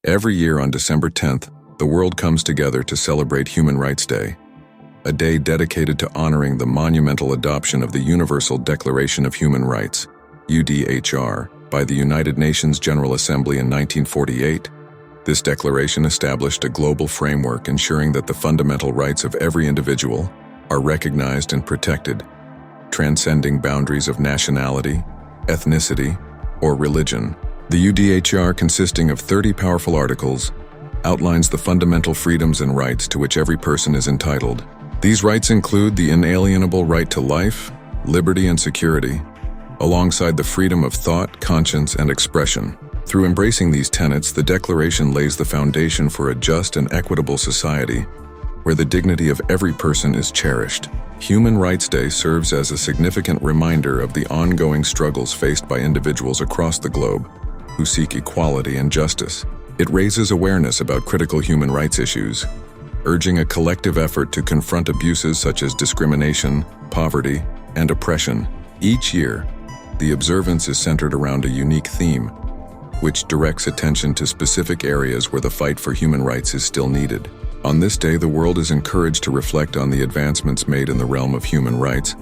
Every year on December 10th, the world comes together to celebrate Human Rights Day, a day dedicated to honoring the monumental adoption of the Universal Declaration of Human Rights, UDHR, by the United Nations General Assembly in 1948. This declaration established a global framework ensuring that the fundamental rights of every individual are recognized and protected, transcending boundaries of nationality, ethnicity, or religion. The UDHR, consisting of 30 powerful articles, outlines the fundamental freedoms and rights to which every person is entitled. These rights include the inalienable right to life, liberty, and security, alongside the freedom of thought, conscience, and expression. Through embracing these tenets, the Declaration lays the foundation for a just and equitable society where the dignity of every person is cherished. Human Rights Day serves as a significant reminder of the ongoing struggles faced by individuals across the globe who seek equality and justice. It raises awareness about critical human rights issues, urging a collective effort to confront abuses such as discrimination, poverty, and oppression. Each year, the observance is centered around a unique theme, which directs attention to specific areas where the fight for human rights is still needed. On this day, the world is encouraged to reflect on the advancements made in the realm of human rights,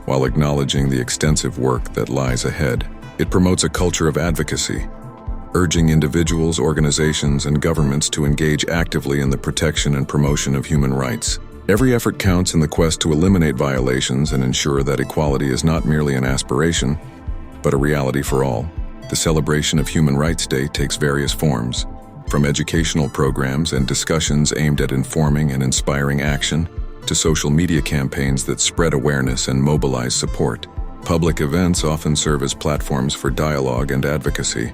while acknowledging the extensive work that lies ahead. It promotes a culture of advocacy, urging individuals, organizations, and governments to engage actively in the protection and promotion of human rights. Every effort counts in the quest to eliminate violations and ensure that equality is not merely an aspiration, but a reality for all. The celebration of Human Rights Day takes various forms, from educational programs and discussions aimed at informing and inspiring action, to social media campaigns that spread awareness and mobilize support. Public events often serve as platforms for dialogue and advocacy,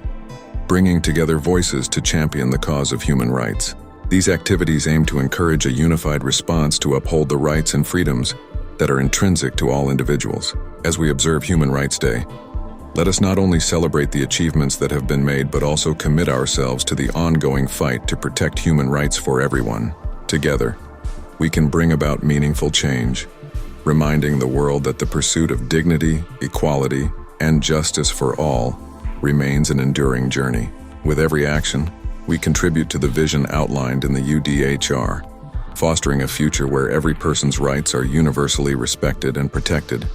bringing together voices to champion the cause of human rights. These activities aim to encourage a unified response to uphold the rights and freedoms that are intrinsic to all individuals. As we observe Human Rights Day, let us not only celebrate the achievements that have been made, but also commit ourselves to the ongoing fight to protect human rights for everyone. Together, we can bring about meaningful change, reminding the world that the pursuit of dignity, equality, and justice for all remains an enduring journey. With every action, we contribute to the vision outlined in the UDHR, fostering a future where every person's rights are universally respected and protected.